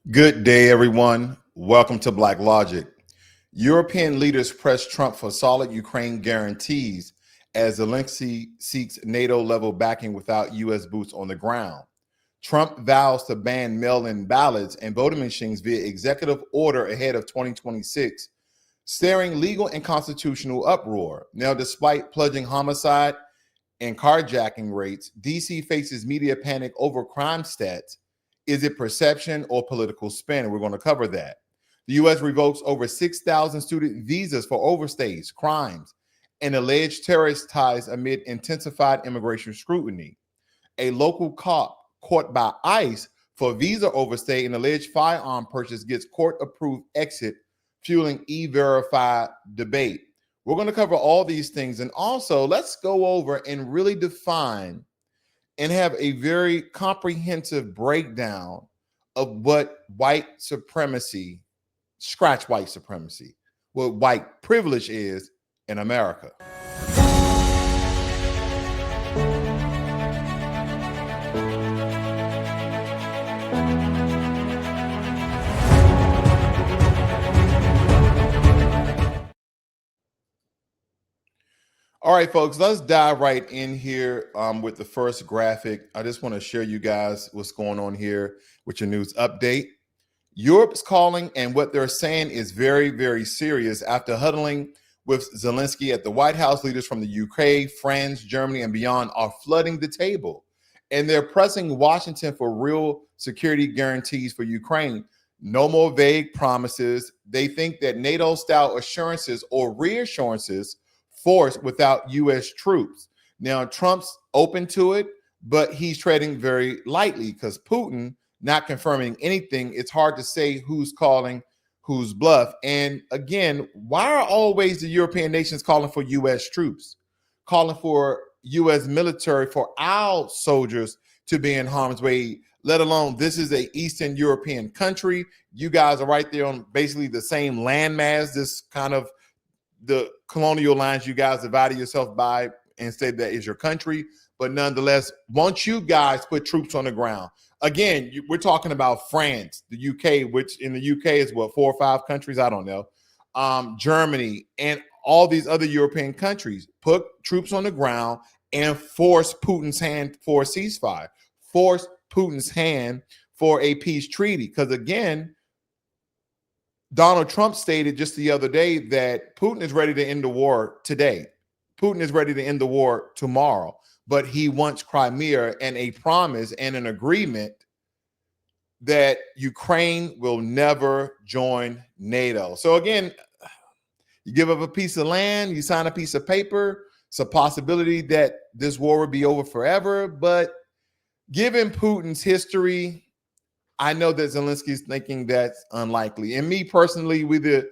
Good day, everyone. Welcome to Black Logic. European leaders press Trump for solid Ukraine guarantees as Zelensky seeks NATO level backing without U.S. boots on the ground. Trump vows to ban mail in ballots and voting machines via executive order ahead of 2026, stirring legal and constitutional uproar. Now, despite pledging homicide and carjacking rates, DC faces media panic over crime stats. Is it perception or political spin? We're going to cover that. The U.S. revokes over 6,000 student visas for overstays, crimes, and alleged terrorist ties amid intensified immigration scrutiny. A local cop caught by ICE for visa overstay and alleged firearm purchase gets court-approved exit, fueling e-verify debate. We're going to cover all these things. And also, let's go over and really define and have a very comprehensive breakdown of what white supremacy, scratch white supremacy, what white privilege is in America. All right, folks, let's dive right in here with the first graphic. I just want to share you guys what's going on here with your news update. Europe's calling, and what they're saying is very, very serious. After huddling with Zelensky at the White House, leaders from the UK, France, Germany, and beyond are flooding the table. And they're pressing Washington for real security guarantees for Ukraine. No more vague promises. They think that NATO-style assurances or reassurances force without U.S. troops. Now, Trump's open to it, but he's treading very lightly because Putin not confirming anything. It's hard to say who's calling, who's bluff. And again, why are always the European nations calling for U.S. troops, calling for U.S. military for our soldiers to be in harm's way, let alone this is a Eastern European country. You guys are right there on basically the same landmass, this kind of the colonial lines you guys divided yourself by and say that is your country. But nonetheless, once you guys put troops on the ground, again, we're talking about France, the UK, which in the UK is what, 4 or 5 countries? I don't know. Germany and all these other European countries put troops on the ground and force Putin's hand for a ceasefire, force Putin's hand for a peace treaty. Because again, Donald Trump stated just the other day that Putin is ready to end the war today. Putin is ready to end the war tomorrow, but he wants Crimea and a promise and an agreement that Ukraine will never join NATO. So again, you give up a piece of land, you sign a piece of paper. It's a possibility that this war will be over forever, but given Putin's history, I know that Zelensky's thinking that's unlikely. And me personally, with the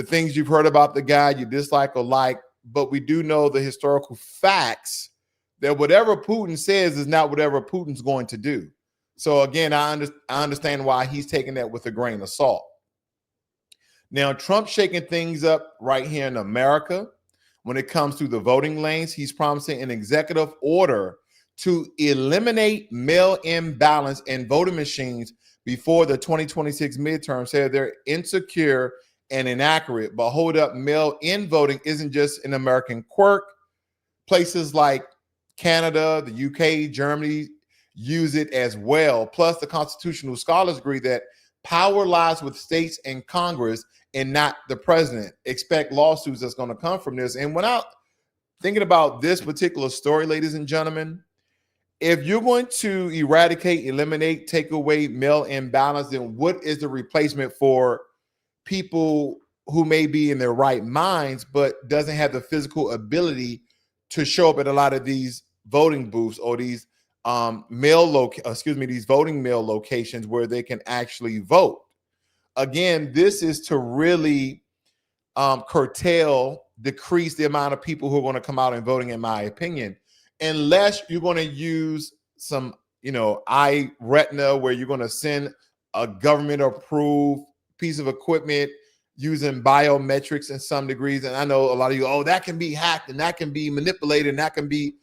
things you've heard about the guy, you dislike or like, but we do know the historical facts that whatever Putin says is not whatever Putin's going to do. So again, I understand why he's taking that with a grain of salt. Now, Trump's shaking things up right here in America. When it comes to the voting lanes, he's promising an executive order to eliminate mail-in ballots and voting machines before the 2026 midterm. Said they're insecure and inaccurate. But hold up, mail-in voting isn't just an American quirk. Places like Canada, the UK, Germany use it as well. Plus, the constitutional scholars agree that power lies with states and Congress and not the president. Expect lawsuits that's going to come from this. And without thinking about this particular story, ladies and gentlemen, if you're going to eradicate, eliminate, take away mail-in ballots, then what is the replacement for people who may be in their right minds but doesn't have the physical ability to show up at a lot of these voting booths or these these voting mail locations where they can actually vote? Again, this is to really decrease the amount of people who are going to come out and voting, in my opinion, unless you're going to use some, eye retina where you're going to send a government approved piece of equipment using biometrics in some degrees. And I know a lot of you, that can be hacked and that can be manipulated and that can be,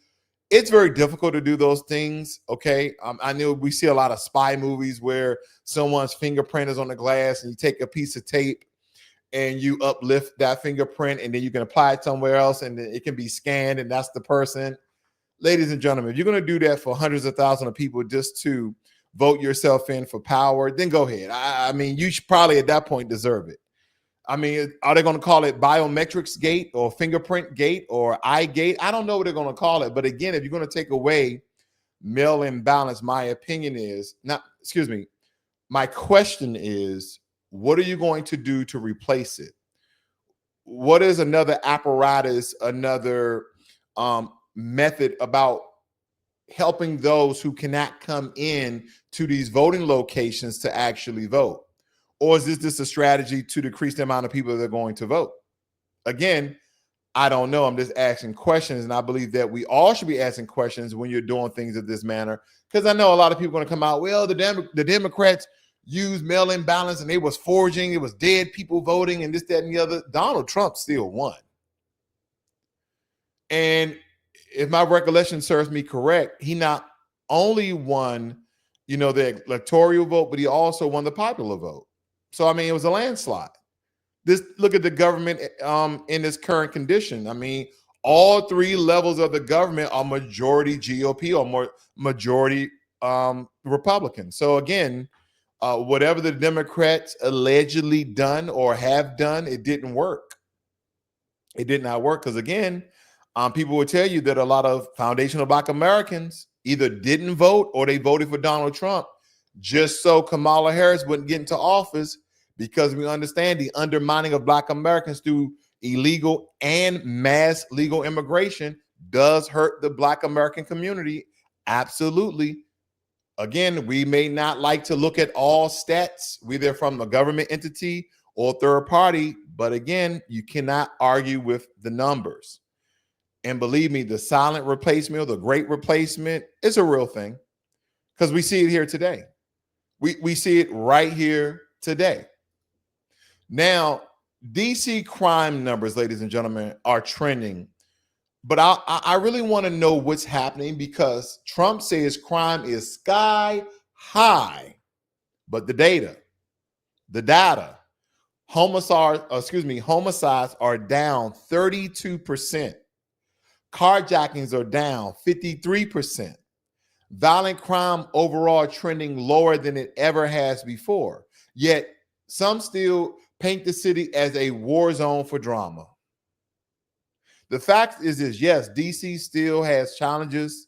It's very difficult to do those things. Okay. I know we see a lot of spy movies where someone's fingerprint is on the glass and you take a piece of tape and you uplift that fingerprint and then you can apply it somewhere else and it can be scanned and that's the person. Ladies and gentlemen, if you're going to do that for hundreds of thousands of people just to vote yourself in for power, then go ahead. I mean, you should probably at that point deserve it. I mean, are they going to call it biometrics gate or fingerprint gate or eye gate? I don't know what they're going to call it. But again, if you're going to take away mail-in ballots, my opinion is not, excuse me, my question is, what are you going to do to replace it? What is another apparatus, another method about helping those who cannot come in to these voting locations to actually vote? Or is this just a strategy to decrease the amount of people that are going to vote? Again, I don't know. I'm just asking questions, and I believe that we all should be asking questions when you're doing things of this manner. Because I know a lot of people are going to come out, well, the Democrats used mail-in ballots and they was forging, it was dead people voting and this, that, and the other. Donald Trump still won. And if my recollection serves me correct, he not only won, the electoral vote, but he also won the popular vote. So, I mean, it was a landslide. Look at the government in its current condition. I mean, all three levels of the government are majority GOP or more majority Republican. So again, whatever the Democrats allegedly done or have done, it didn't work. It did not work because again, people will tell you that a lot of foundational Black Americans either didn't vote or they voted for Donald Trump just so Kamala Harris wouldn't get into office, because we understand the undermining of Black Americans through illegal and mass legal immigration does hurt the Black American community. Absolutely. Again, we may not like to look at all stats, whether from a government entity or third party, but again, you cannot argue with the numbers. And believe me, the silent replacement or the great replacement is a real thing because we see it here today. We see it right here today. Now, DC crime numbers, ladies and gentlemen, are trending. But I really want to know what's happening because Trump says crime is sky high. But the data, homicides are down 32%. Carjackings are down 53%. Violent crime overall trending lower than it ever has before. Yet some still paint the city as a war zone for drama. The fact is yes, DC still has challenges,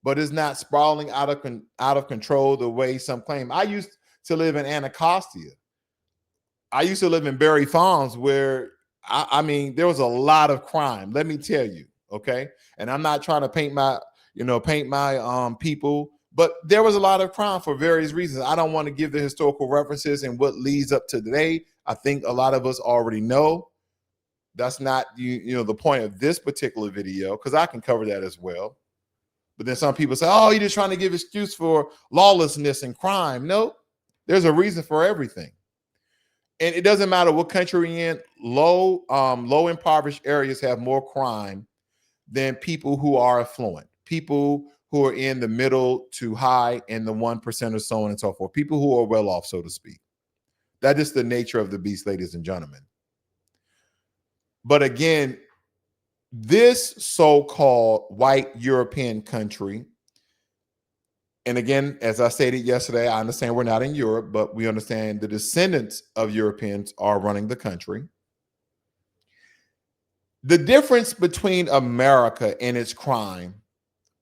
but it's not sprawling out of control the way some claim. I used to live in Anacostia. I used to live in Berry Farms where, I mean, there was a lot of crime. Let me tell you, okay? And I'm not trying to paint my people, but there was a lot of crime for various reasons. I don't want to give the historical references and what leads up to today. I think a lot of us already know. That's not the point of this particular video, because I can cover that as well. But then some people say, oh, you're just trying to give excuse for lawlessness and crime. No, there's a reason for everything. And it doesn't matter what country you're in, low impoverished areas have more crime than people who are affluent, people who are in the middle to high and the 1% or so on and so forth, people who are well off, so to speak. That is the nature of the beast, ladies and gentlemen. But again, this so-called white European country, and again, as I stated yesterday, I understand we're not in Europe, but we understand the descendants of Europeans are running the country. The difference between America and its crime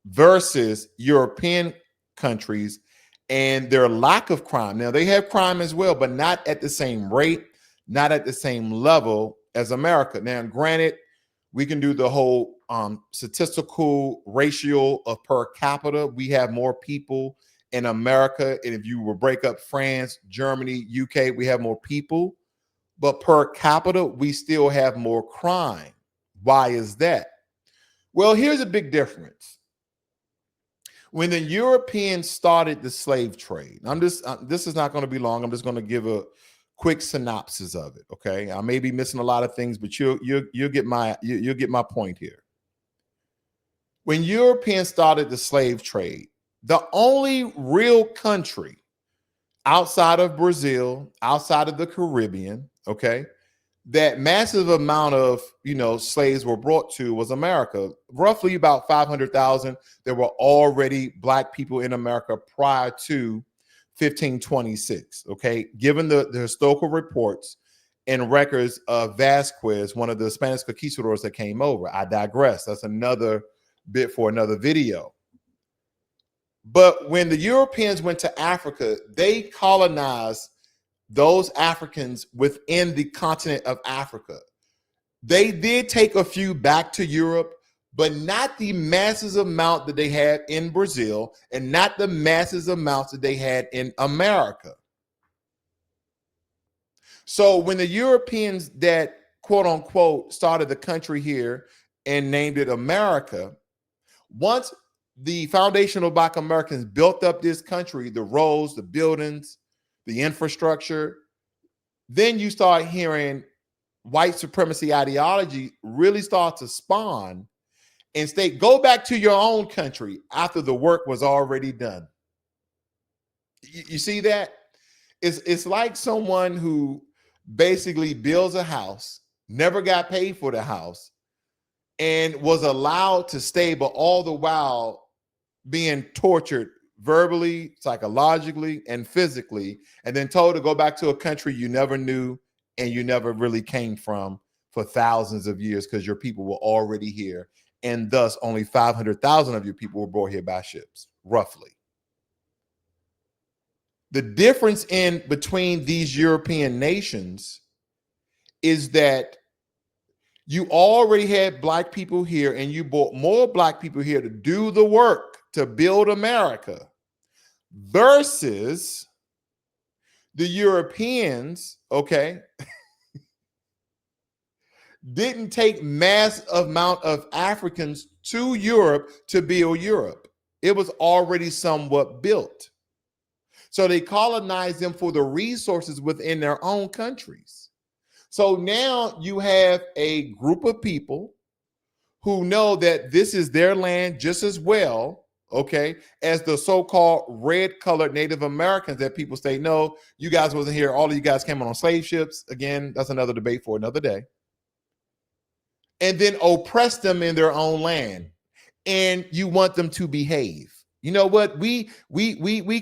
versus European countries and their lack of crime. Now, they have crime as well, but not at the same rate, not at the same level as America. Now, granted, we can do the whole statistical ratio of per capita. We have more people in America. And if you will break up France, Germany, UK, we have more people. But per capita, we still have more crime. Why is that? Well, here's a big difference. When the Europeans started the slave trade, this is not going to be long. I'm just going to give a quick synopsis of it. Okay, I may be missing a lot of things, but you'll get my point here. When Europeans started the slave trade, the only real country outside of Brazil, outside of the Caribbean, okay, that massive amount of slaves were brought to was America. Roughly about 500,000. There were already black people in America prior to 1526. Okay, given the historical reports and records of Vasquez, one of the Spanish conquistadors that came over. I digress. That's another bit for another video. But when the Europeans went to Africa, they colonized those Africans within the continent of Africa. They did take a few back to Europe, but not the massive amount that they had in Brazil and not the massive amounts that they had in America. So when the Europeans that quote unquote started the country here and named it America, once the foundational Black Americans built up this country, the roads, the buildings, the infrastructure, then you start hearing white supremacy ideology really start to spawn and state, go back to your own country after the work was already done. You see that? It's like someone who basically builds a house, never got paid for the house, and was allowed to stay, but all the while being tortured verbally, psychologically, and physically, and then told to go back to a country you never knew and you never really came from for thousands of years because your people were already here. And thus only 500,000 of your people were brought here by ships, roughly. The difference in between these European nations is that you already had black people here and you brought more black people here to do the work to build America versus the Europeans, okay, didn't take mass amount of Africans to Europe to build Europe. It was already somewhat built. So they colonized them for the resources within their own countries. So now you have a group of people who know that this is their land just as well, okay, as the so-called red-colored Native Americans that people say, no, you guys wasn't here. All of you guys came on slave ships. Again, that's another debate for another day. And then oppress them in their own land. And you want them to behave. You know what? We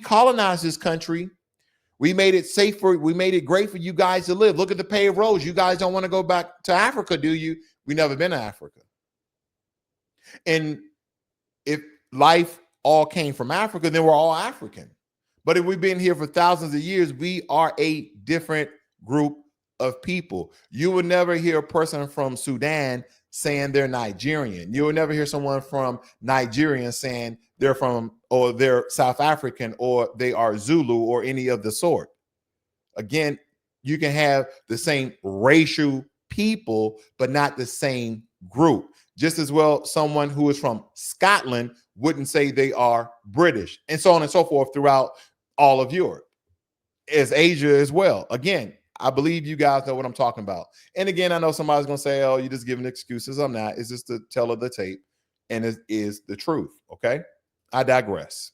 colonized this country. We made it safer. We made it great for you guys to live. Look at the paved roads. You guys don't want to go back to Africa, do you? We never been to Africa. And if life all came from Africa, then we're all African. But if we've been here for thousands of years, we are a different group of people. You would never hear a person from Sudan saying they're Nigerian. You will never hear someone from Nigeria saying they're from, or they're South African, or they are Zulu, or any of the sort. Again, you can have the same racial people, but not the same group. Just as well, someone who is from Scotland wouldn't say they are British, and so on and so forth throughout all of Europe, as Asia as well. Again, I believe you guys know what I'm talking about. And again, I know somebody's going to say, oh, you're just giving excuses. I'm not. It's just the tell of the tape, and it is the truth, okay? I digress.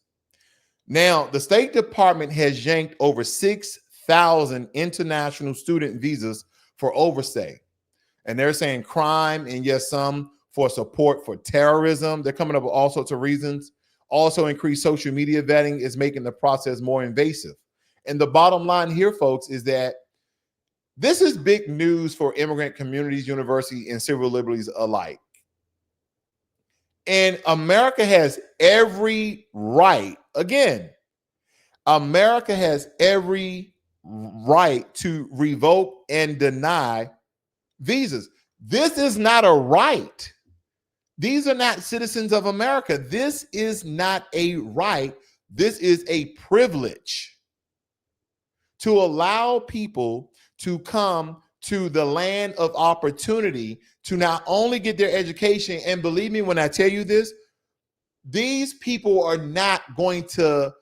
Now, the State Department has yanked over 6,000 international student visas for overstay. And they're saying crime, and yes, some for support for terrorism. They're coming up with all sorts of reasons. Also, increased social media vetting is making the process more invasive. And the bottom line here, folks, is that this is big news for immigrant communities, university, and civil liberties alike. And America has every right, again, America has every right to revoke and deny visas. This is not a right. These are not citizens of America. This is not a right. This is a privilege to allow people to come to the land of opportunity to not only get their education, and believe me when I tell you this, these people are not going to,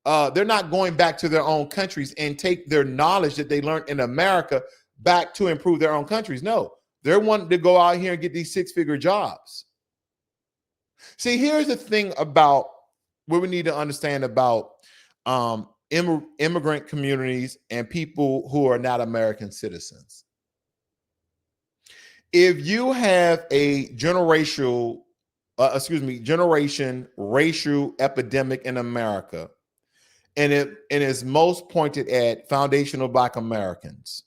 they're not going back to their own countries and take their knowledge that they learned in America back to improve their own countries. No, they're wanting to go out here and get these six-figure jobs. See, here's the thing about what we need to understand about immigrant communities and people who are not American citizens. If you have a generation racial epidemic in America, and it is most pointed at foundational Black Americans,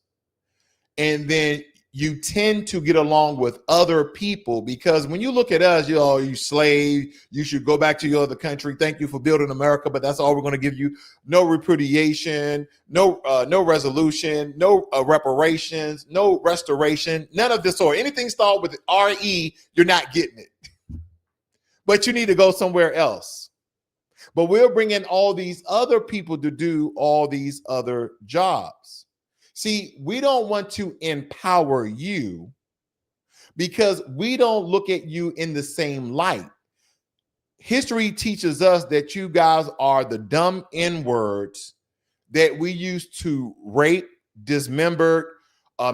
and then you tend to get along with other people because when you look at us, you slave, you should go back to your other country. Thank you for building America, but that's all we're going to give you. No repudiation, no resolution, no reparations, no restoration, none of this sort. Anything started with RE, you're not getting it. But you need to go somewhere else. But we're bringing all these other people to do all these other jobs. See, we don't want to empower you because we don't look at you in the same light. History teaches us that you guys are the dumb N-words that we used to rape, dismember,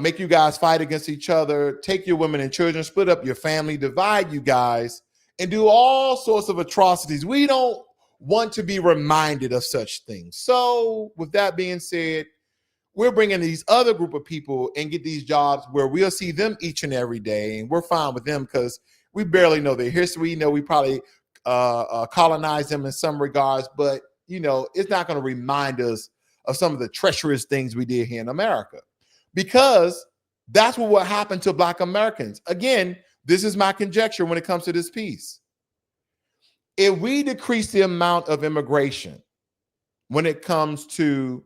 make you guys fight against each other, take your women and children, split up your family, divide you guys, and do all sorts of atrocities. We don't want to be reminded of such things. So with that being said, we're bringing these other group of people and get these jobs where we'll see them each and every day, and we're fine with them because we barely know their history. We probably colonized them in some regards, but it's not going to remind us of some of the treacherous things we did here in America, because that's what happened to Black Americans. Again, this is my conjecture when it comes to this piece. If we decrease the amount of immigration when it comes to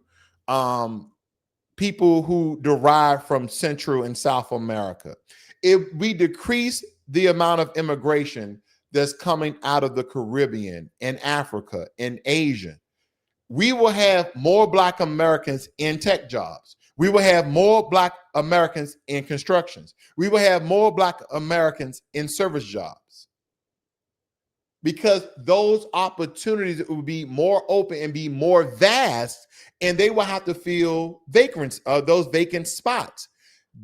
people who derive from Central and South America, if we decrease the amount of immigration that's coming out of the Caribbean and Africa and Asia, we will have more Black Americans in tech jobs. We will have more Black Americans in constructions. We will have more Black Americans in service jobs, because those opportunities will be more open and be more vast, and they will have to fill those vacant spots.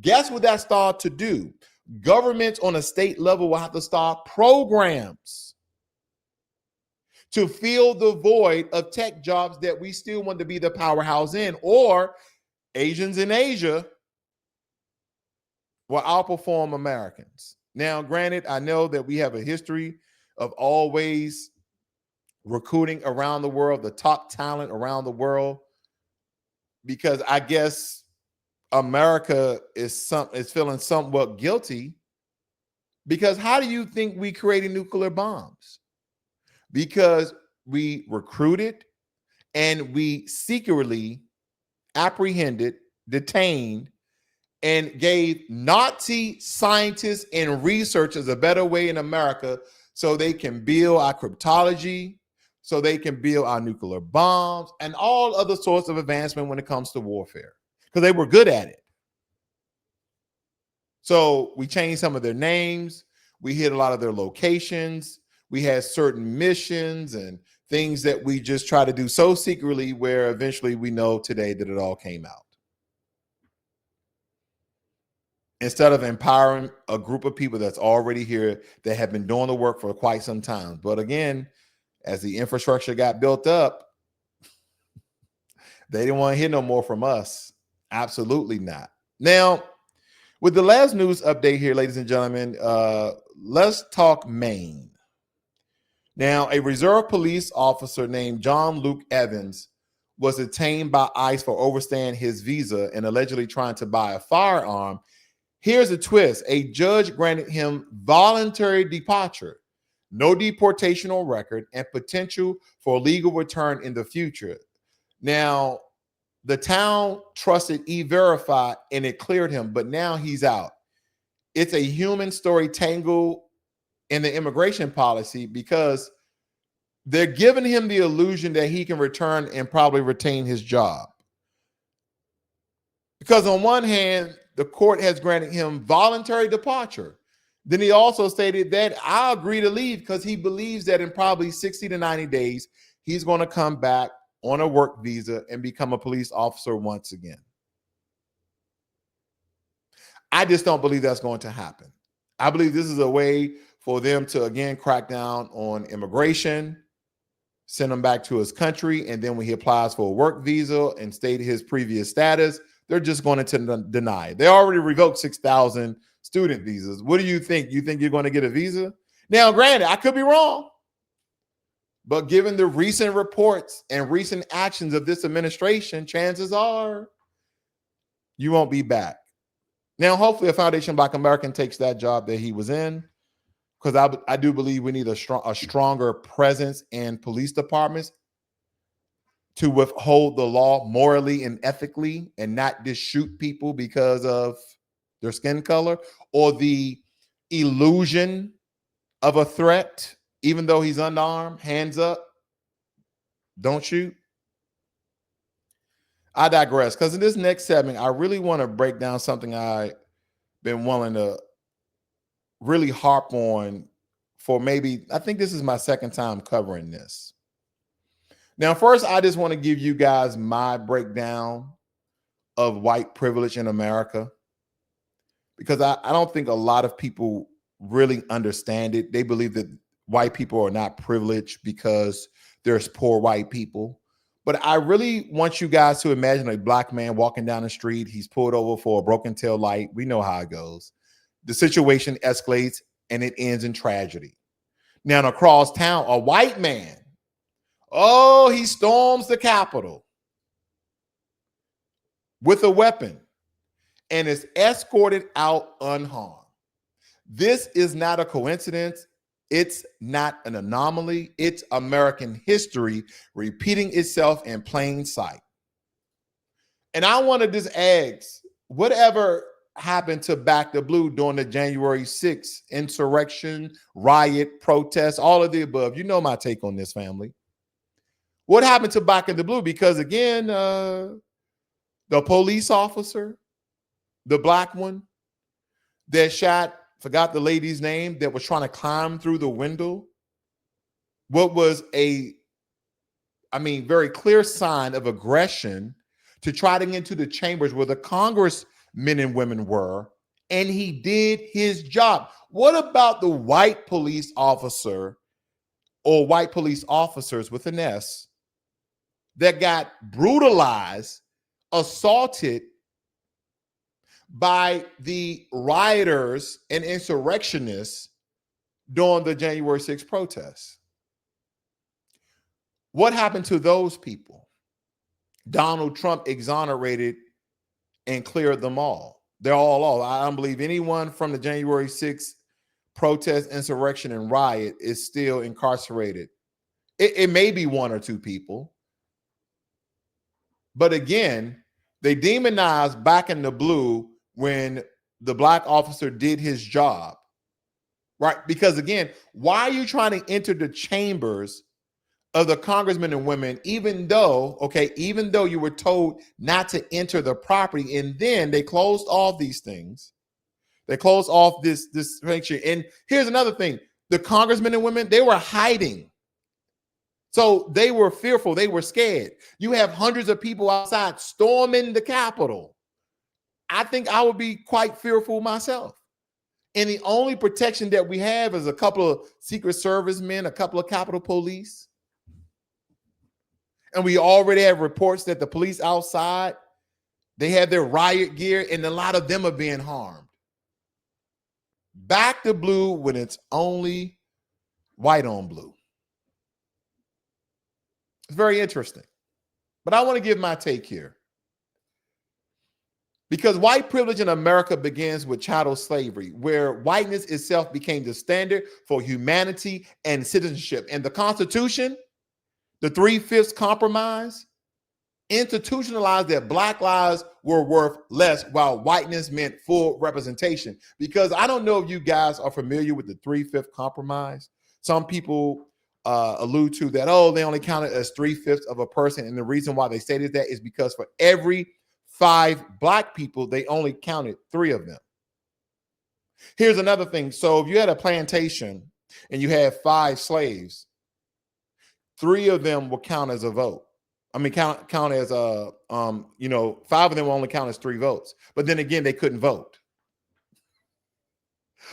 Guess what that started to do? Governments on a state level will have to start programs to fill the void of tech jobs that we still want to be the powerhouse in, or Asians in Asia will outperform Americans. Now, granted, I know that we have a history of always recruiting around the world, the top talent around the world, because I guess America is feeling somewhat guilty, because how do you think we created nuclear bombs? Because we recruited and we secretly apprehended, detained, and gave Nazi scientists and researchers a better way in America so they can build our cryptology, so they can build our nuclear bombs and all other sorts of advancement when it comes to warfare, because they were good at it. So we changed some of their names. We hit a lot of their locations. We had certain missions and things that we just try to do so secretly, where eventually we know today that it all came out. Instead of empowering a group of people that's already here, that have been doing the work for quite some time. But again, as the infrastructure got built up, they didn't want to hear no more from us. Absolutely not. Now, with the last news update here, ladies and gentlemen, let's talk Maine. Now, a reserve police officer named John Luke Evans was detained by ICE for overstaying his visa and allegedly trying to buy a firearm. Here's a twist. A judge granted him voluntary departure, no deportational record, and potential for legal return in the future. Now, the town trusted E-Verify and it cleared him, but now he's out. It's a human story tangled in the immigration policy, because they're giving him the illusion that he can return and probably retain his job. Because on one hand, the court has granted him voluntary departure. Then he also stated that I agree to leave because he believes that in probably 60 to 90 days, he's going to come back on a work visa and become a police officer once again. I just don't believe that's going to happen. I believe this is a way for them to again crack down on immigration, send him back to his country, and then when he applies for a work visa and state his previous status, they're just going to deny it. They already revoked 6,000 student visas. What do you think? You think you're going to get a visa? Now, granted, I could be wrong, but given the recent reports and recent actions of this administration, chances are you won't be back. Now, hopefully, a Foundation Black American takes that job that he was in, because I do believe we need a stronger presence in police departments to withhold the law morally and ethically, and not just shoot people because of their skin color or the illusion of a threat, even though he's unarmed, hands up, don't shoot. I digress, because in this next segment, I really want to break down something I've been wanting to really harp on for maybe, I think this is my second time covering this. Now, first, I just want to give you guys my breakdown of white privilege in America, because I don't think a lot of people really understand it. They believe that white people are not privileged because there's poor white people. But I really want you guys to imagine a black man walking down the street. He's pulled over for a broken tail light. We know how it goes. The situation escalates and it ends in tragedy. Now, across town, a white man, he storms the Capitol with a weapon and is escorted out unharmed. This is not a coincidence. It's not an anomaly. It's American history repeating itself in plain sight. And I want to just ask, whatever happened to Back the Blue during the January 6th insurrection, riot, protest, all of the above? You know my take on this, family. What happened to Back in the Blue? Because again, the police officer, the black one that shot, forgot the lady's name, that was trying to climb through the window, what was very clear sign of aggression to try to get into the chambers where the congressmen and women were, and he did his job. What about the white police officer or white police officers with an S that got brutalized, assaulted by the rioters and insurrectionists during the January 6th protests? What happened to those people? Donald Trump exonerated and cleared them all. They're all off. I don't believe anyone from the January 6th protest, insurrection, and riot is still incarcerated. It may be one or two people. But again, they demonized Back in the Blue when the black officer did his job, right? Because again, why are you trying to enter the chambers of the congressmen and women, even though you were told not to enter the property? And then they closed off these things. They closed off this picture. And here's another thing. The congressmen and women, they were hiding. So they were fearful. They were scared. You have hundreds of people outside storming the Capitol. I think I would be quite fearful myself. And the only protection that we have is a couple of Secret Service men, a couple of Capitol Police. And we already have reports that the police outside, they have their riot gear, and a lot of them are being harmed. Back to blue when it's only white on blue. It's very interesting. But I want to give my take here. Because white privilege in America begins with chattel slavery, where whiteness itself became the standard for humanity and citizenship. And the Constitution, the 3/5 compromise, institutionalized that black lives were worth less while whiteness meant full representation. Because I don't know if you guys are familiar with the 3/5 compromise. Some people allude to that, they only counted as 3/5 of a person. And the reason why they stated that is because for every 5 black people, they only counted 3 of them. Here's another thing. So if you had a plantation and you had 5 slaves, 3 of them will count as a vote. Count as 5 of them will only count as 3 votes. But then again, they couldn't vote.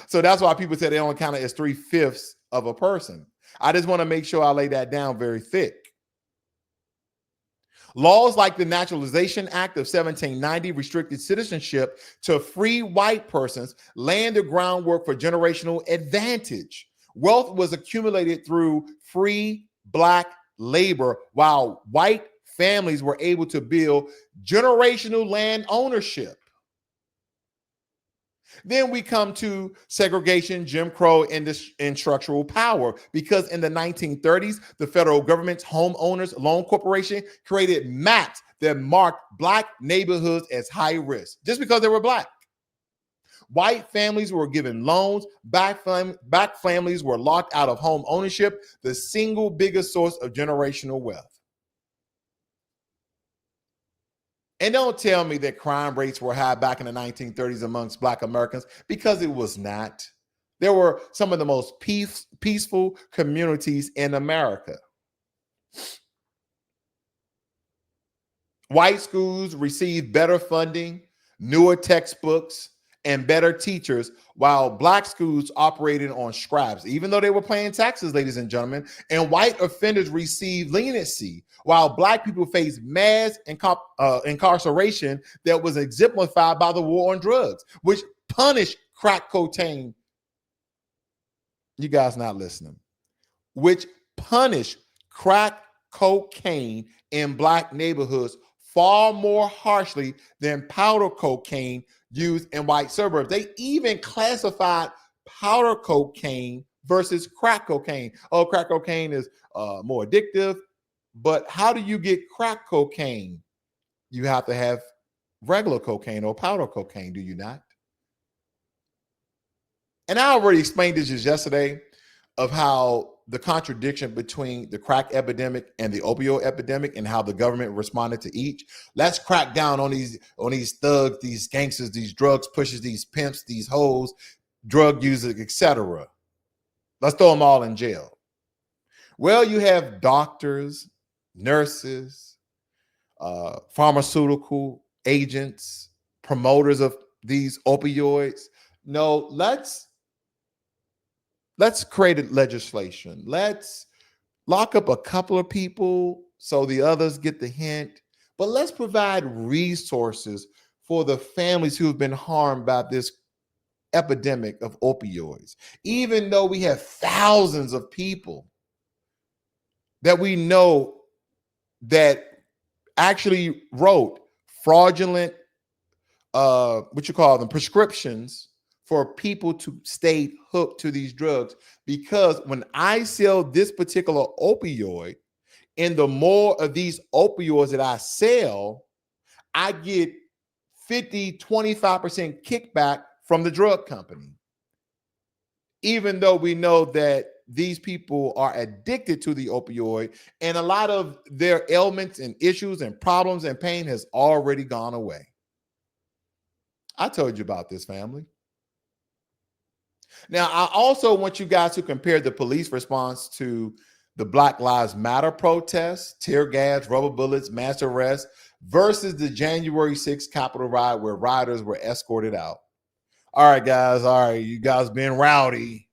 So that's why people say they only count it as 3/5 of a person. I just want to make sure I lay that down very thick. Laws like the Naturalization Act of 1790 restricted citizenship to free white persons, laying the groundwork for generational advantage. Wealth was accumulated through free black labor, while white families were able to build generational land ownership. Then we come to segregation, Jim Crow, and structural power. Because in the 1930s, the federal government's Homeowners Loan Corporation created maps that marked black neighborhoods as high risk just because they were black. White families were given loans. Black families were locked out of home ownership, the single biggest source of generational wealth. And don't tell me that crime rates were high back in the 1930s amongst Black Americans, because it was not. There were some of the most peaceful communities in America. White schools received better funding, newer textbooks, and better teachers, while black schools operated on scraps, even though they were paying taxes, ladies and gentlemen. And white offenders received leniency, while black people faced mass incarceration that was exemplified by the war on drugs, which punished crack cocaine. You guys not listening? Which punished crack cocaine in black neighborhoods far more harshly than powder cocaine used in white suburbs. They even classified powder cocaine versus crack cocaine. Oh, crack cocaine is more addictive. But how do you get crack cocaine? You have to have regular cocaine or powder cocaine, do you not? And I already explained this just yesterday of how the contradiction between the crack epidemic and the opioid epidemic and how the government responded to each. Let's crack down on these thugs, these gangsters, these drugs pushers, these pimps, these hoes, drug users, etc. Let's throw them all in jail. Well, you have doctors, nurses, pharmaceutical agents, promoters of these opioids. No, let's create legislation. Let's lock up a couple of people so the others get the hint. But let's provide resources for the families who have been harmed by this epidemic of opioids. Even though we have thousands of people that we know that actually wrote fraudulent, prescriptions for people to stay hooked to these drugs. Because when I sell this particular opioid, and the more of these opioids that I sell, I get 25% kickback from the drug company. Even though we know that these people are addicted to the opioid, and a lot of their ailments and issues and problems and pain has already gone away. I told you about this, family. Now, I also want you guys to compare the police response to the Black Lives Matter protests, tear gas, rubber bullets, mass arrests, versus the January 6th Capitol riot where rioters were escorted out. All right, guys. All right, you guys being rowdy.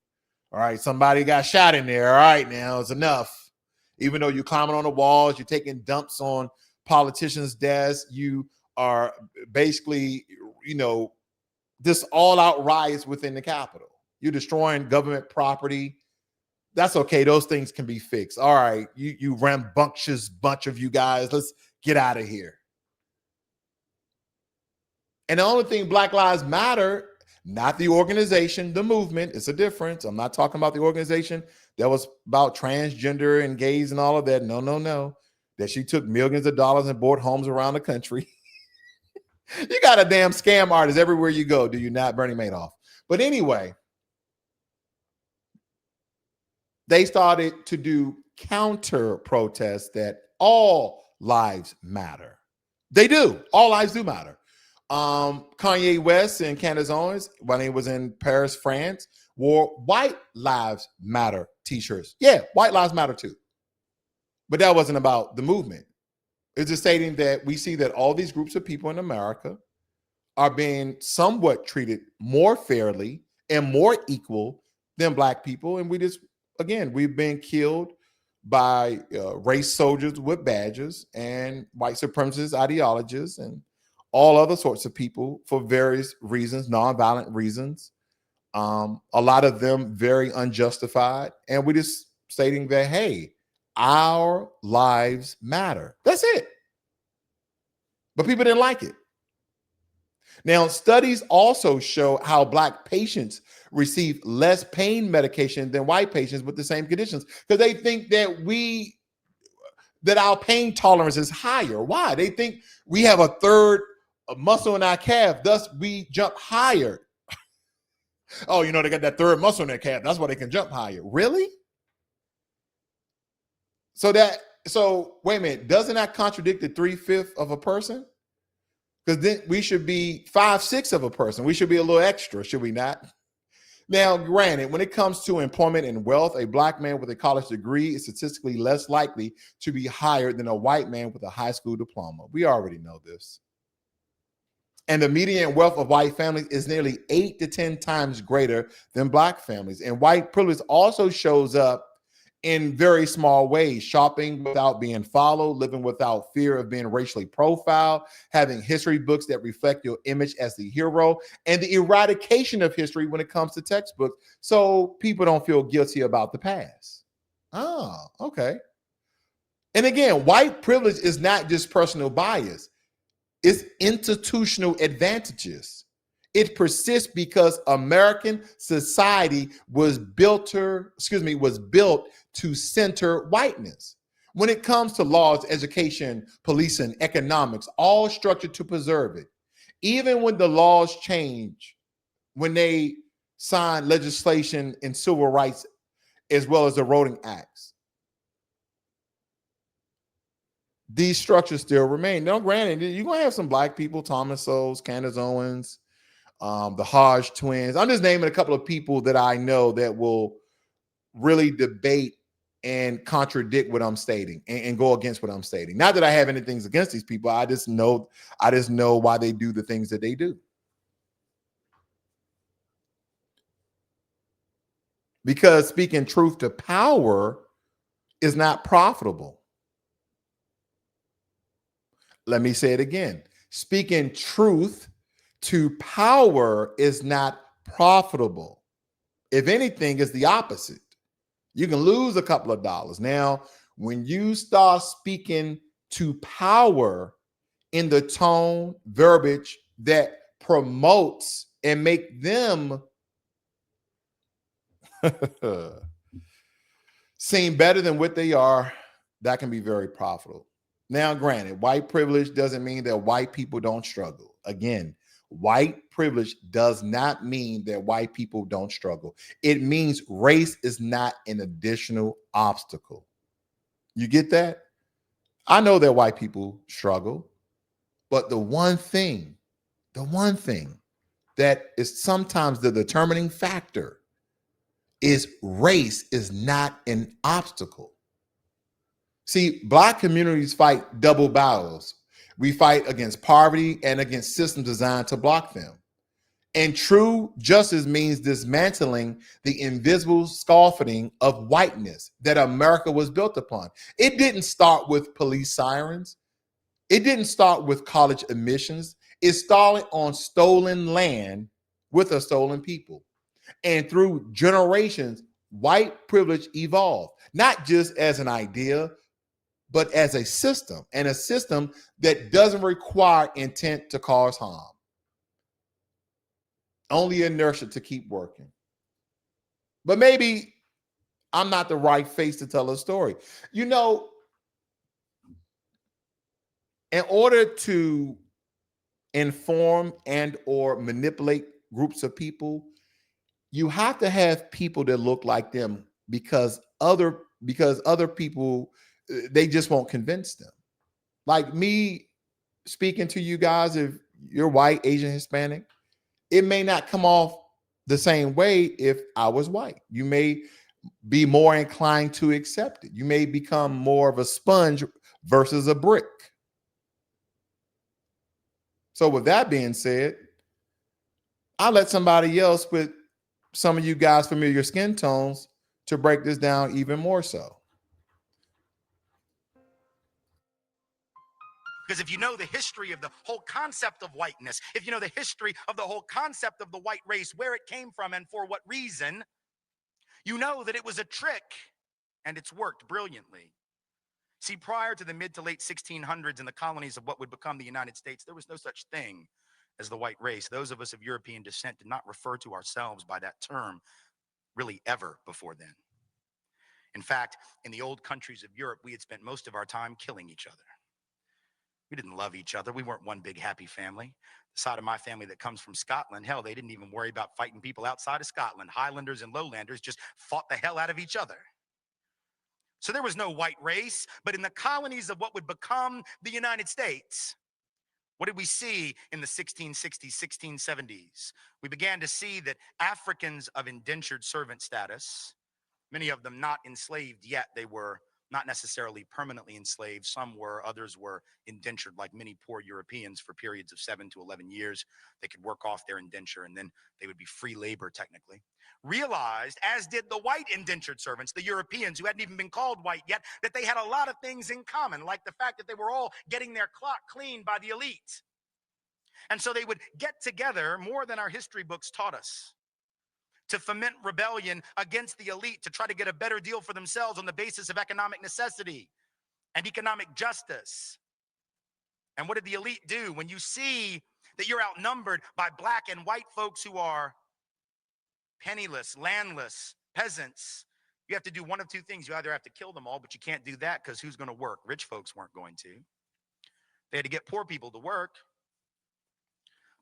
All right, somebody got shot in there. All right, now it's enough. Even though you're climbing on the walls, you're taking dumps on politicians' desks, you are basically, this all-out riots within the Capitol. You're destroying government property. That's okay. Those things can be fixed. All right, you rambunctious bunch of you guys, let's get out of here. And the only thing Black Lives Matter, not the organization, the movement, it's a difference. I'm not talking about the organization that was about transgender and gays and all of that. No. That she took millions of dollars and bought homes around the country. You got a damn scam artist everywhere you go, do you not, Bernie Madoff? But anyway, they started to do counter protests that all lives matter. They do. All lives do matter. Kanye West and Candace Owens, when he was in Paris, France, wore White Lives Matter t-shirts. Yeah, White Lives Matter too. But that wasn't about the movement. It's just stating that we see that all these groups of people in America are being somewhat treated more fairly and more equal than black people. And we've been killed by race soldiers with badges and white supremacist ideologies and all other sorts of people for various reasons, nonviolent reasons. A lot of them very unjustified. And we're just stating that, hey, our lives matter. That's it. But people didn't like it. Now, studies also show how black patients receive less pain medication than white patients with the same conditions because they think that our pain tolerance is higher. Why? They think we have a third muscle in our calf, thus we jump higher. Oh, they got that third muscle in their calf. That's why they can jump higher. Really? So wait a minute, doesn't that contradict the 3/5 of a person? Because then we should be 5/6 of a person. We should be a little extra, should we not? Now, granted, when it comes to employment and wealth, a black man with a college degree is statistically less likely to be hired than a white man with a high school diploma. We already know this. And the median wealth of white families is nearly 8 to 10 times greater than black families. And white privilege also shows up in very small ways: shopping without being followed, living without fear of being racially profiled, having history books that reflect your image as the hero, and the eradication of history when it comes to textbooks so people don't feel guilty about the past. Oh, okay. And again, white privilege is not just personal bias. It's institutional advantages. It persists because American society was built to center whiteness. When it comes to laws, education, policing, economics, all structured to preserve it. Even when the laws change, when they sign legislation in civil rights as well as the voting acts, these structures still remain. Now, granted, you're going to have some black people, Thomas Sowell, Candace Owens, the Hodge twins. I'm just naming a couple of people that I know that will really debate and contradict what I'm stating and go against what I'm stating. Not that I have anything against these people. I just know why they do the things that they do. Because speaking truth to power is not profitable. Let me say it again. Speaking truth to power is not profitable. If anything, it's the opposite. You can lose a couple of dollars. Now, when you start speaking to power in the tone, verbiage that promotes and make them seem better than what they are, that can be very profitable. Now, granted, white privilege doesn't mean that white people don't struggle. Again, white privilege does not mean that white people don't struggle. It means race is not an additional obstacle. You get that? I know that white people struggle, but the one thing that is sometimes the determining factor is race is not an obstacle. See, black communities fight double battles. We fight against poverty and against systems designed to block them. And true justice means dismantling the invisible scaffolding of whiteness that America was built upon. It didn't start with police sirens. It didn't start with college admissions. It started on stolen land with a stolen people. And through generations, white privilege evolved, not just as an idea, but as a system, and a system that doesn't require intent to cause harm. Only inertia to keep working. But maybe I'm not the right face to tell a story. In order to inform and or manipulate groups of people, you have to have people that look like them because other people, they just won't convince them. Like me speaking to you guys, if you're white, Asian, Hispanic, it may not come off the same way if I was white. You may be more inclined to accept it. You may become more of a sponge versus a brick. So with that being said, I'll let somebody else with some of you guys familiar skin tones to break this down even more so. Because if you know the history of the whole concept of whiteness, if you know the history of the whole concept of the white race, where it came from and for what reason, you know that it was a trick and it's worked brilliantly. See, prior to the mid to late 1600s in the colonies of what would become the United States, there was no such thing as the white race. Those of us of European descent did not refer to ourselves by that term really ever before then. In fact, in the old countries of Europe, we had spent most of our time killing each other. We didn't love each other. We weren't one big happy family. The side of my family that comes from Scotland, hell, they didn't even worry about fighting people outside of Scotland. Highlanders and lowlanders just fought the hell out of each other. So there was no white race, but in the colonies of what would become the United States, what did we see in the 1660s, 1670s? We began to see that Africans of indentured servant status, many of them not enslaved yet, they were not necessarily permanently enslaved. Some were, others were indentured, like many poor Europeans, for periods of 7 to 11 years. They could work off their indenture and then they would be free labor technically. Realized, as did the white indentured servants, the Europeans who hadn't even been called white yet, that they had a lot of things in common, like the fact that they were all getting their clock cleaned by the elite. And so they would get together more than our history books taught us, to foment rebellion against the elite, to try to get a better deal for themselves on the basis of economic necessity and economic justice. And what did the elite do? When you see that you're outnumbered by black and white folks who are penniless, landless, peasants, you have to do one of two things. You either have to kill them all, but you can't do that because who's going to work? Rich folks weren't going to. They had to get poor people to work.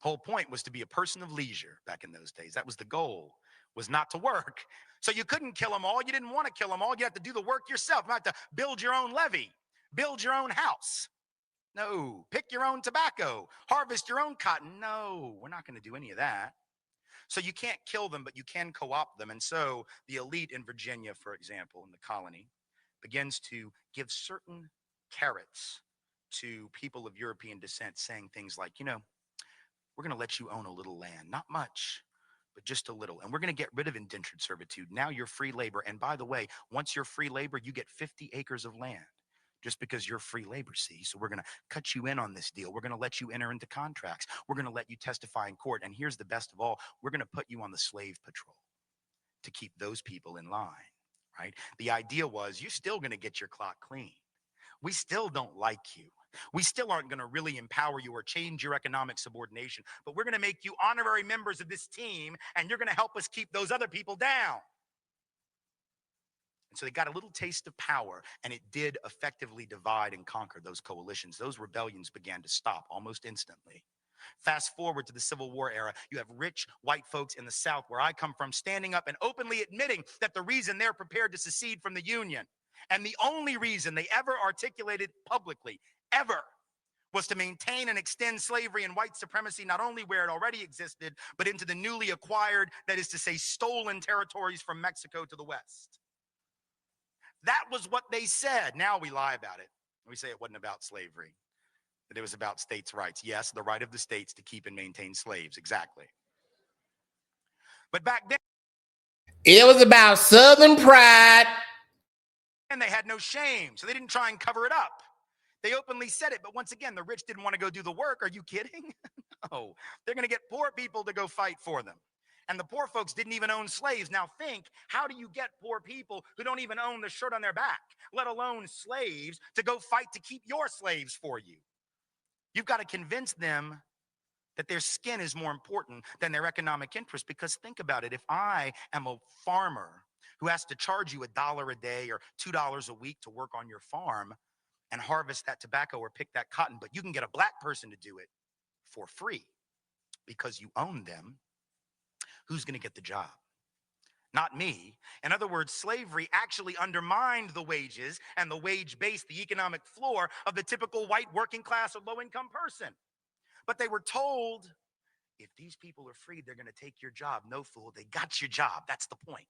Whole point was to be a person of leisure back in those days. That was the goal, was not to work. So you couldn't kill them all. You didn't want to kill them all. You had to do the work yourself. You had to build your own levee, build your own house. No. Pick your own tobacco, harvest your own cotton. No, we're not going to do any of that. So you can't kill them, but you can co-opt them. And so the elite in Virginia, for example, in the colony, begins to give certain carrots to people of European descent, saying things like, we're going to let you own a little land, not much, but just a little. And we're going to get rid of indentured servitude. Now you're free labor. And by the way, once you're free labor, you get 50 acres of land just because you're free labor, see? So we're going to cut you in on this deal. We're going to let you enter into contracts. We're going to let you testify in court. And here's the best of all, we're going to put you on the slave patrol to keep those people in line, right? The idea was you're still going to get your clock clean. We still don't like you. We still aren't going to really empower you or change your economic subordination, but we're going to make you honorary members of this team, and you're going to help us keep those other people down. And so they got a little taste of power, and it did effectively divide and conquer those coalitions. Those rebellions began to stop almost instantly. Fast forward to the Civil War era, you have rich white folks in the South, where I come from, standing up and openly admitting that the reason they're prepared to secede from the Union, and the only reason they ever articulated publicly, ever, was to maintain and extend slavery and white supremacy, not only where it already existed, but into the newly acquired, that is to say, stolen territories from Mexico to the West. That was what they said. Now we lie about it. We say it wasn't about slavery, that it was about states' rights. Yes, the right of the states to keep and maintain slaves, exactly. But back then, it was about Southern pride. And they had no shame, so they didn't try and cover it up. They openly said it, but once again, the rich didn't want to go do the work. Are you kidding? No, they're going to get poor people to go fight for them. And the poor folks didn't even own slaves. Now think, how do you get poor people who don't even own the shirt on their back, let alone slaves, to go fight to keep your slaves for you? You've got to convince them that their skin is more important than their economic interest. Because think about it, if I am a farmer who has to charge you $1 a day or $2 a week to work on your farm and harvest that tobacco or pick that cotton, but you can get a black person to do it for free because you own them, who's going to get the job? Not me. In other words, slavery actually undermined the wages and the wage base, the economic floor of the typical white working class or low income person. But they were told, if these people are free, they're going to take your job. No, fool, they got your job. That's the point.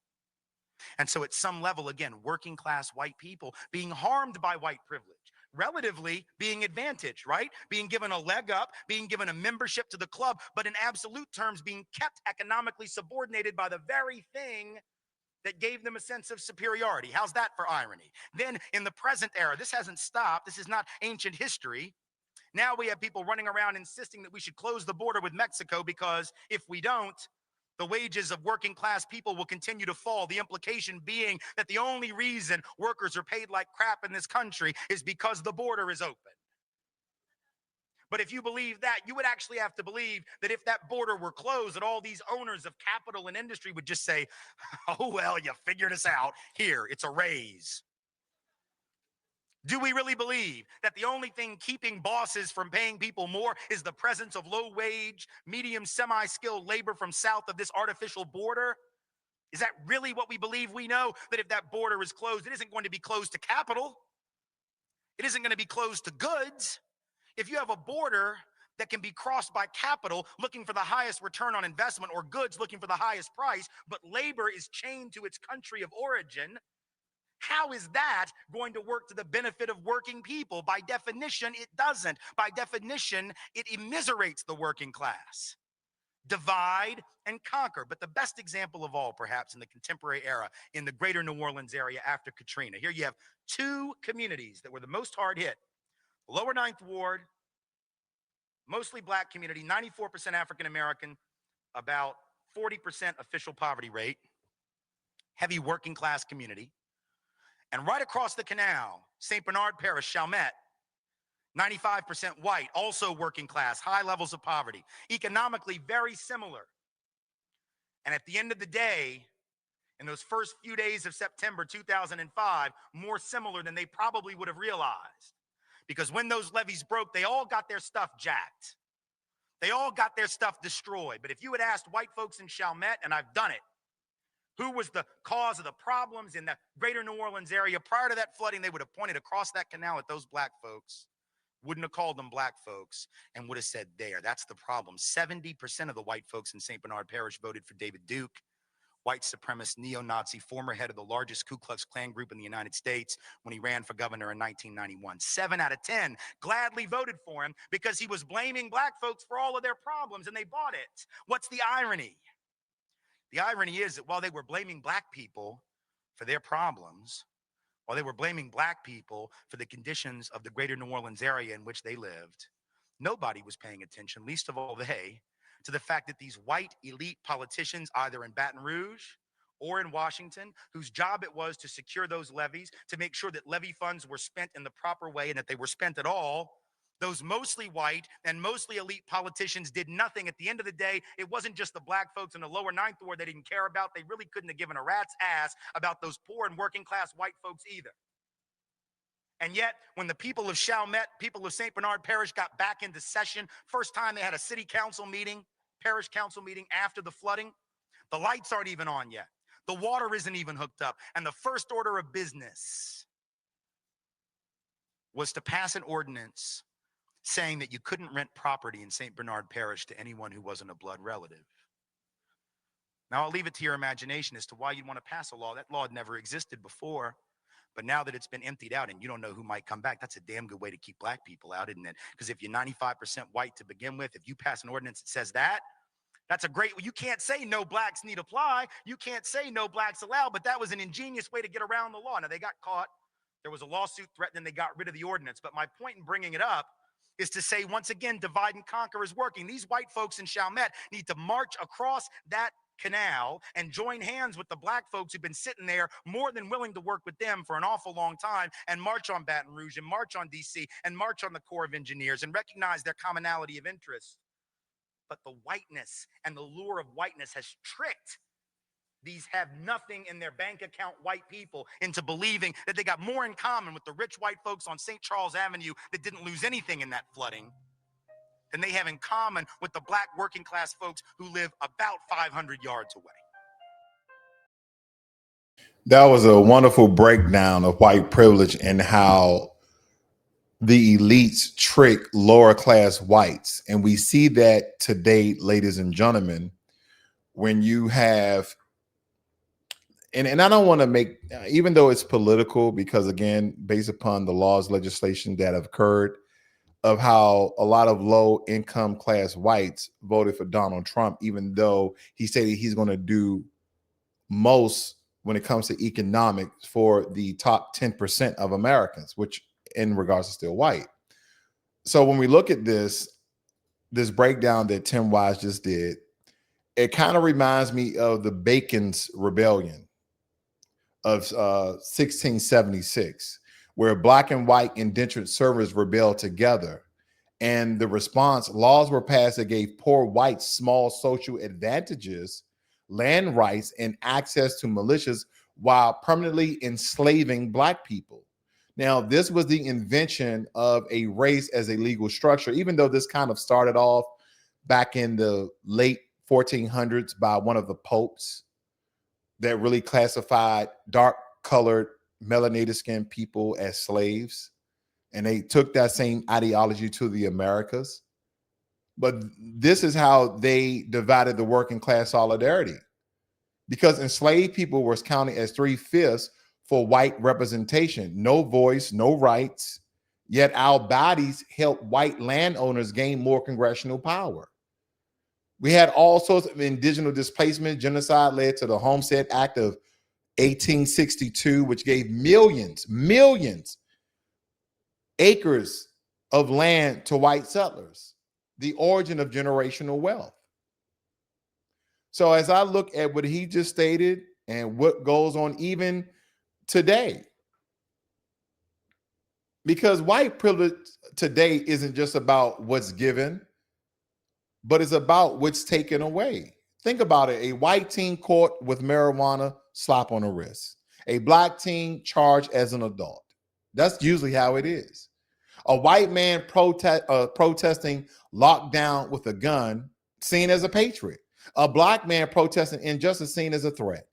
And so at some level, again, working class white people being harmed by white privilege, relatively being advantaged, right? Being given a leg up, being given a membership to the club, but in absolute terms, being kept economically subordinated by the very thing that gave them a sense of superiority. How's that for irony? Then in the present era, this hasn't stopped. This is not ancient history. Now we have people running around insisting that we should close the border with Mexico because if we don't, the wages of working class people will continue to fall. The implication being that the only reason workers are paid like crap in this country is because the border is open. But if you believe that, you would actually have to believe that if that border were closed, that all these owners of capital and industry would just say, oh, well, you figured us out. Here, it's a raise. Do we really believe that the only thing keeping bosses from paying people more is the presence of low wage, medium, semi skilled labor from south of this artificial border? Is that really what we believe? We know that if that border is closed, it isn't going to be closed to capital, it isn't going to be closed to goods. If you have a border that can be crossed by capital looking for the highest return on investment or goods looking for the highest price, but labor is chained to its country of origin, how is that going to work to the benefit of working people? By definition, it doesn't. By definition, it immiserates the working class. Divide and conquer. But the best example of all, perhaps, in the contemporary era, in the greater New Orleans area after Katrina, here you have two communities that were the most hard hit. Lower Ninth Ward, mostly black community, 94% African American, about 40% official poverty rate, heavy working class community. And right across the canal, St. Bernard Parish, Chalmette, 95% white, also working class, high levels of poverty, economically very similar. And at the end of the day, in those first few days of September 2005, more similar than they probably would have realized. Because when those levees broke, they all got their stuff jacked. They all got their stuff destroyed. But if you had asked white folks in Chalmette, and I've done it, who was the cause of the problems in the greater New Orleans area prior to that flooding, they would have pointed across that canal at those black folks, wouldn't have called them black folks, and would have said, there, that's the problem. 70% of the white folks in St. Bernard Parish voted for David Duke, white supremacist, neo-Nazi, former head of the largest Ku Klux Klan group in the United States when he ran for governor in 1991. 7 out of 10 gladly voted for him because he was blaming black folks for all of their problems, and they bought it. What's the irony? The irony is that while they were blaming black people for their problems, while they were blaming black people for the conditions of the greater New Orleans area in which they lived, nobody was paying attention, least of all they, to the fact that these white elite politicians, either in Baton Rouge or in Washington, whose job it was to secure those levees, to make sure that levy funds were spent in the proper way and that they were spent at all, those mostly white and mostly elite politicians did nothing. At the end of the day, it wasn't just the black folks in the lower Ninth Ward they didn't care about. They really couldn't have given a rat's ass about those poor and working class white folks either. And yet, when the people of Chalmette, people of St. Bernard Parish got back into session, first time they had a city council meeting, parish council meeting after the flooding, the lights aren't even on yet. The water isn't even hooked up. And the first order of business was to pass an ordinance saying that you couldn't rent property in St. Bernard Parish to anyone who wasn't a blood relative. Now, I'll leave it to your imagination as to why you'd want to pass a law. That law had never existed before. But now that it's been emptied out and you don't know who might come back, that's a damn good way to keep black people out, isn't it? Because if you're 95% white to begin with, if you pass an ordinance that says that, that's a great, you can't say no blacks need apply. You can't say no blacks allowed, but that was an ingenious way to get around the law. Now, they got caught. There was a lawsuit threatening, they got rid of the ordinance. But my point in bringing it up is to say, once again, divide and conquer is working. These white folks in Chalmette need to march across that canal and join hands with the black folks who've been sitting there more than willing to work with them for an awful long time and march on Baton Rouge and march on DC and march on the Corps of Engineers and recognize their commonality of interest. But the whiteness and the lure of whiteness has tricked these have nothing in their bank account white people into believing that they got more in common with the rich white folks on St. Charles Avenue that didn't lose anything in that flooding than they have in common with the black working class folks who live about 500 yards away. That was a wonderful breakdown of white privilege and how the elites trick lower class whites. And we see that today, ladies and gentlemen, when you have And I don't want to make, even though it's political, because again, based upon the laws, legislation that have occurred, of how a lot of low income class whites voted for Donald Trump, even though he said he's going to do most when it comes to economics for the top 10% of Americans, which in regards to still white. So when we look at this breakdown that Tim Wise just did, it kind of reminds me of the Bacon's Rebellion of 1676, where black and white indentured servants rebelled together. And the response, laws were passed that gave poor whites small social advantages, land rights, and access to militias while permanently enslaving black people. Now, this was the invention of a race as a legal structure, even though this kind of started off back in the late 1400s by one of the popes that really classified dark colored melanated skinned people as slaves. And they took that same ideology to the Americas. But this is how they divided the working class solidarity, because enslaved people was counted as 3/5 for white representation, no voice, no rights. Yet our bodies helped white landowners gain more congressional power. We had all sorts of indigenous displacement. Genocide led to the Homestead Act of 1862, which gave millions acres of land to white settlers, the origin of generational wealth. So as I look at what he just stated and what goes on even today, because white privilege today isn't just about what's given, but it's about what's taken away. Think about it. A white teen caught with marijuana, slap on the wrist. A black teen charged as an adult. That's usually how it is. A white man protesting lockdown with a gun, seen as a patriot. A black man protesting injustice, seen as a threat.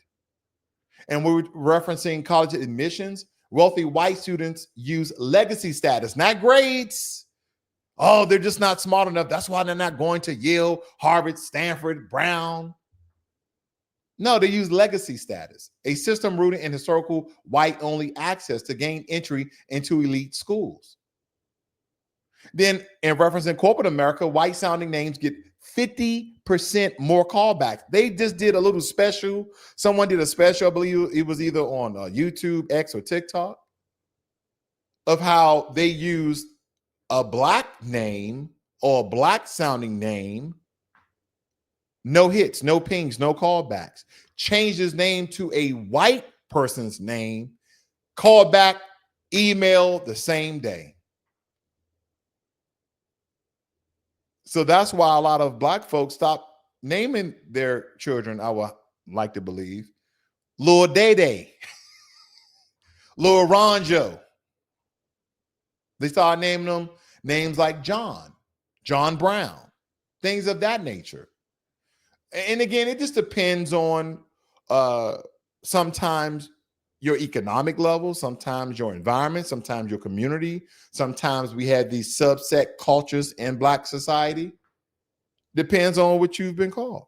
And we're referencing college admissions. Wealthy white students use legacy status, not grades. Oh, they're just not smart enough. That's why they're not going to Yale, Harvard, Stanford, Brown. No, they use legacy status, a system rooted in historical white-only access to gain entry into elite schools. Then, in referencing corporate America, white-sounding names get 50% more callbacks. They just did a little special. Someone did a special, I believe it was either on YouTube, X, or TikTok, of how they used a black name or a black sounding name, no hits, no pings, no callbacks. Changed his name to a white person's name, called back, email the same day. So that's why a lot of black folks stop naming their children, I would like to believe, Lil Day Day, Lil Ronjo. They start naming them names like John, John Brown, things of that nature. And again, it just depends on sometimes your economic level, sometimes your environment, sometimes your community. Sometimes we have these subset cultures in black society. Depends on what you've been called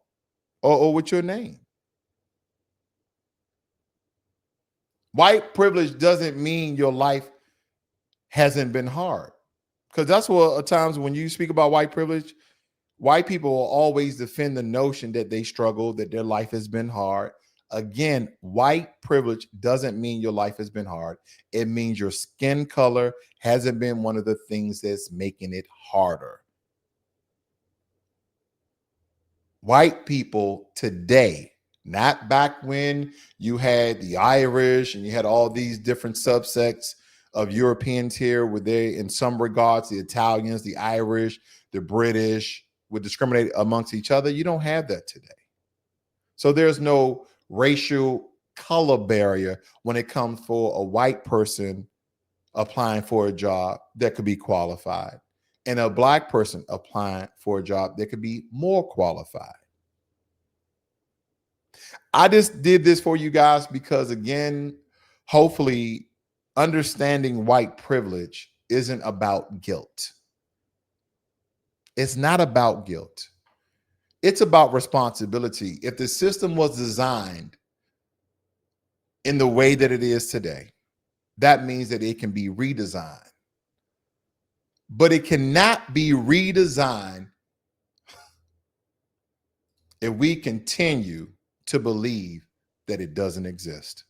or what your name. White privilege doesn't mean your life hasn't been hard. Because that's what at times when you speak about white privilege, white people will always defend the notion that they struggle, that their life has been hard. Again, white privilege doesn't mean your life has been hard. It means your skin color hasn't been one of the things that's making it harder. White people today, not back when you had the Irish and you had all these different subsects of Europeans here, where they, in some regards, the Italians, the Irish, the British, would discriminate amongst each other. You don't have that today. So there's no racial color barrier when it comes for a white person applying for a job that could be qualified and a black person applying for a job that could be more qualified. I just did this for you guys because, again, hopefully understanding white privilege isn't about guilt. It's not about guilt. It's about responsibility. If the system was designed in the way that it is today. That means that it can be redesigned. But it cannot be redesigned if we continue to believe that it doesn't exist.